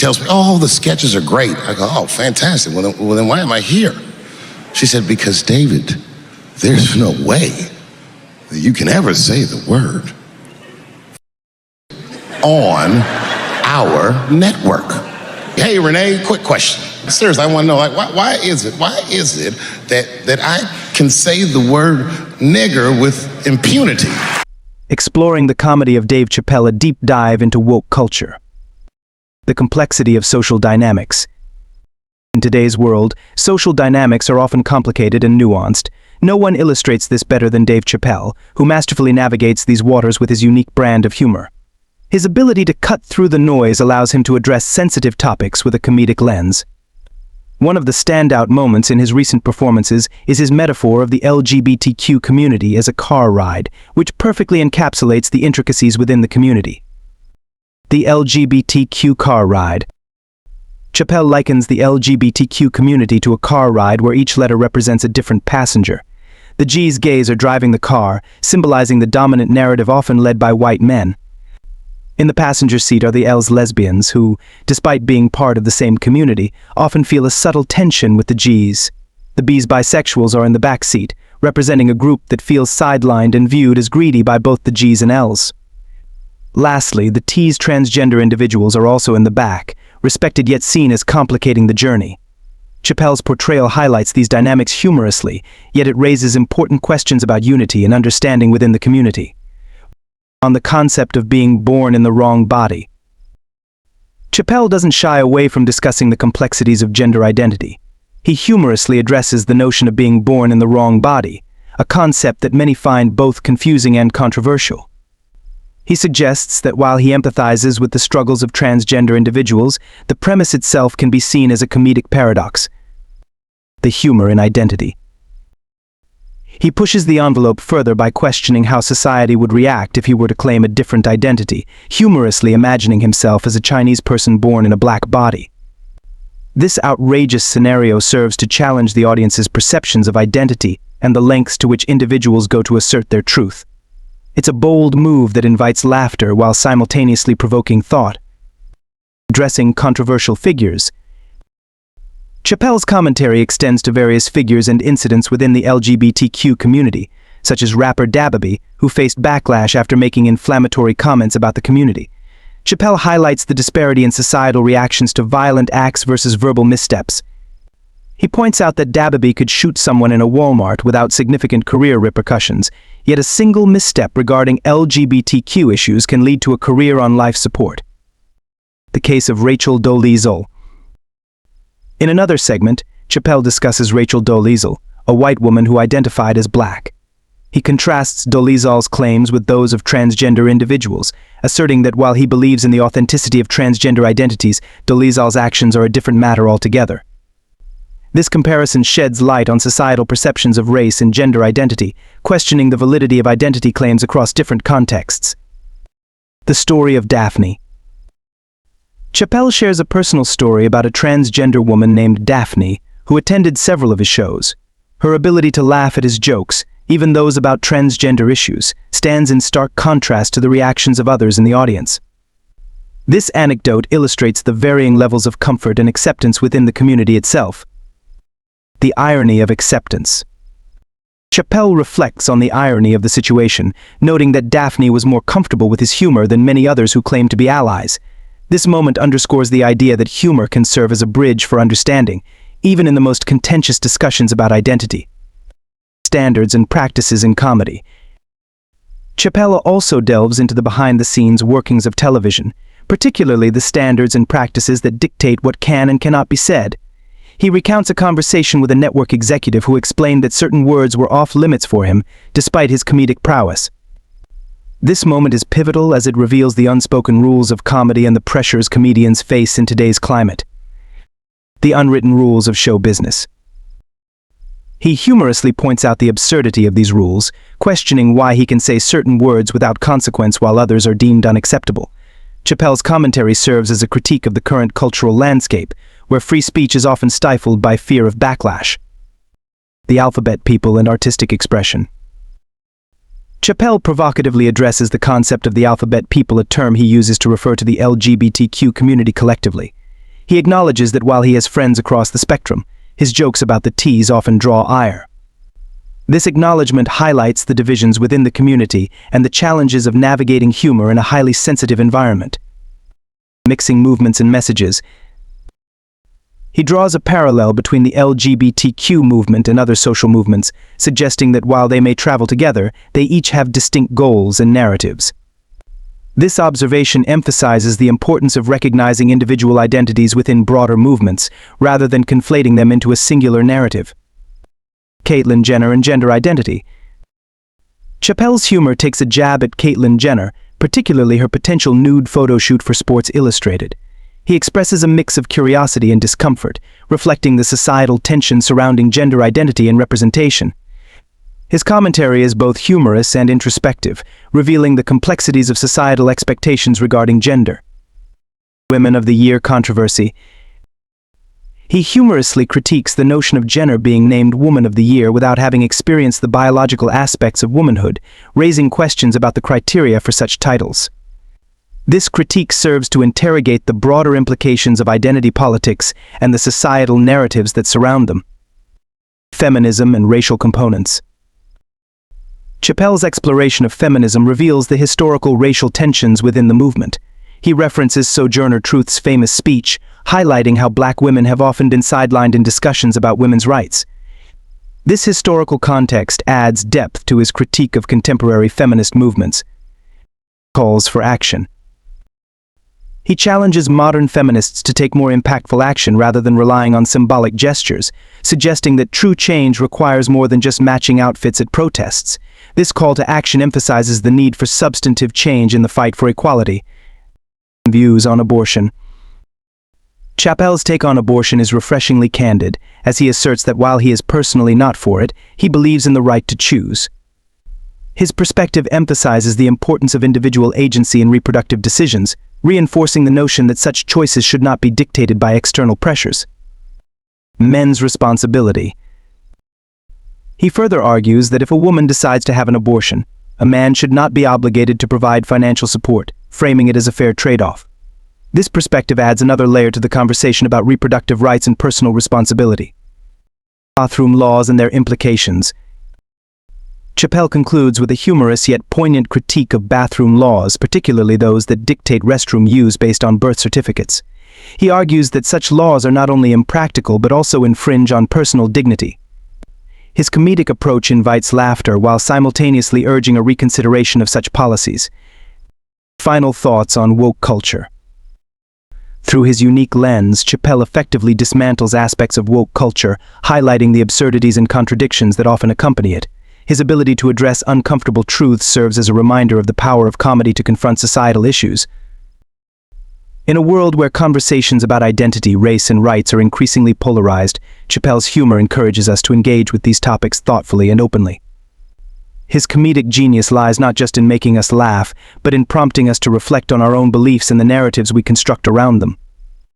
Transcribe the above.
tells me, oh, the sketches are great. I go, oh, fantastic. Well, then why am I here? She said, because David, there's no way that you can ever say the word on our network. Hey, Renee, quick question. Seriously, I want to know, like, why is it that I can say the word nigger with impunity? Exploring the comedy of Dave Chappelle, a deep dive into woke culture. The complexity of social dynamics. In today's world, social dynamics are often complicated and nuanced. No one illustrates this better than Dave Chappelle, who masterfully navigates these waters with his unique brand of humor. His ability to cut through the noise allows him to address sensitive topics with a comedic lens. One of the standout moments in his recent performances is his metaphor of the LGBTQ community as a car ride, which perfectly encapsulates the intricacies within the community. The LGBTQ car ride. Chappelle likens the LGBTQ community to a car ride where each letter represents a different passenger. The G's gays are driving the car, symbolizing the dominant narrative often led by white men. In the passenger seat are the L's lesbians who, despite being part of the same community, often feel a subtle tension with the G's. The B's bisexuals are in the back seat, representing a group that feels sidelined and viewed as greedy by both the G's and L's. Lastly, the T's transgender individuals are also in the back, respected yet seen as complicating the journey. Chappelle's portrayal highlights these dynamics humorously, yet it raises important questions about unity and understanding within the community. On the concept of being born in the wrong body. Chappelle doesn't shy away from discussing the complexities of gender identity. He humorously addresses the notion of being born in the wrong body, a concept that many find both confusing and controversial. He suggests that while he empathizes with the struggles of transgender individuals, the premise itself can be seen as a comedic paradox. The humor in identity. He pushes the envelope further by questioning how society would react if he were to claim a different identity, humorously imagining himself as a Chinese person born in a black body. This outrageous scenario serves to challenge the audience's perceptions of identity and the lengths to which individuals go to assert their truth. It's a bold move that invites laughter while simultaneously provoking thought. Addressing controversial figures. Chappelle's commentary extends to various figures and incidents within the LGBTQ community, such as rapper Dababy, who faced backlash after making inflammatory comments about the community. Chappelle highlights the disparity in societal reactions to violent acts versus verbal missteps. He points out that Dababy could shoot someone in a Walmart without significant career repercussions, yet a single misstep regarding LGBTQ issues can lead to a career on life support. The case of Rachel Dolezal. In another segment, Chappelle discusses Rachel Dolezal, a white woman who identified as black. He contrasts Dolezal's claims with those of transgender individuals, asserting that while he believes in the authenticity of transgender identities, Dolezal's actions are a different matter altogether. This comparison sheds light on societal perceptions of race and gender identity, questioning the validity of identity claims across different contexts. The story of Daphne. Chappelle shares a personal story about a transgender woman named Daphne, who attended several of his shows. Her ability to laugh at his jokes, even those about transgender issues, stands in stark contrast to the reactions of others in the audience. This anecdote illustrates the varying levels of comfort and acceptance within the community itself. The irony of acceptance. Chappelle reflects on the irony of the situation, noting that Daphne was more comfortable with his humor than many others who claimed to be allies. This moment underscores the idea that humor can serve as a bridge for understanding, even in the most contentious discussions about identity. Standards and practices in comedy. Chappelle also delves into the behind-the-scenes workings of television, particularly the standards and practices that dictate what can and cannot be said. He recounts a conversation with a network executive who explained that certain words were off-limits for him, despite his comedic prowess. This moment is pivotal as it reveals the unspoken rules of comedy and the pressures comedians face in today's climate. The unwritten rules of show business. He humorously points out the absurdity of these rules, questioning why he can say certain words without consequence while others are deemed unacceptable. Chappelle's commentary serves as a critique of the current cultural landscape, where free speech is often stifled by fear of backlash. The alphabet people and artistic expression. Chappelle provocatively addresses the concept of the alphabet people, a term he uses to refer to the LGBTQ community collectively. He acknowledges that while he has friends across the spectrum, his jokes about the T's often draw ire. This acknowledgement highlights the divisions within the community and the challenges of navigating humor in a highly sensitive environment. Mixing movements and messages. He draws a parallel between the LGBTQ movement and other social movements, suggesting that while they may travel together, they each have distinct goals and narratives. This observation emphasizes the importance of recognizing individual identities within broader movements, rather than conflating them into a singular narrative. Caitlyn Jenner and gender identity. Chappelle's humor takes a jab at Caitlyn Jenner, particularly her potential nude photo shoot for Sports Illustrated. He expresses a mix of curiosity and discomfort, reflecting the societal tension surrounding gender identity and representation. His commentary is both humorous and introspective, revealing the complexities of societal expectations regarding gender. Women of the Year controversy. He humorously critiques the notion of Jenner being named Woman of the Year without having experienced the biological aspects of womanhood, raising questions about the criteria for such titles. This critique serves to interrogate the broader implications of identity politics and the societal narratives that surround them. Feminism and racial components. Chappelle's exploration of feminism reveals the historical racial tensions within the movement. He references Sojourner Truth's famous speech, highlighting how black women have often been sidelined in discussions about women's rights. This historical context adds depth to his critique of contemporary feminist movements. Calls for action. He challenges modern feminists to take more impactful action rather than relying on symbolic gestures, suggesting that true change requires more than just matching outfits at protests. This call to action emphasizes the need for substantive change in the fight for equality. Views on abortion. Chappelle's take on abortion is refreshingly candid, as he asserts that while he is personally not for it, he believes in the right to choose. His perspective emphasizes the importance of individual agency in reproductive decisions, reinforcing the notion that such choices should not be dictated by external pressures. Men's responsibility. He further argues that if a woman decides to have an abortion, a man should not be obligated to provide financial support, framing it as a fair trade-off. This perspective adds another layer to the conversation about reproductive rights and personal responsibility. Bathroom laws and their implications. Chappelle concludes with a humorous yet poignant critique of bathroom laws, particularly those that dictate restroom use based on birth certificates. He argues that such laws are not only impractical but also infringe on personal dignity. His comedic approach invites laughter while simultaneously urging a reconsideration of such policies. Final thoughts on woke culture. Through his unique lens, Chappelle effectively dismantles aspects of woke culture, highlighting the absurdities and contradictions that often accompany it. His ability to address uncomfortable truths serves as a reminder of the power of comedy to confront societal issues. In a world where conversations about identity, race, and rights are increasingly polarized, Chappelle's humor encourages us to engage with these topics thoughtfully and openly. His comedic genius lies not just in making us laugh, but in prompting us to reflect on our own beliefs and the narratives we construct around them.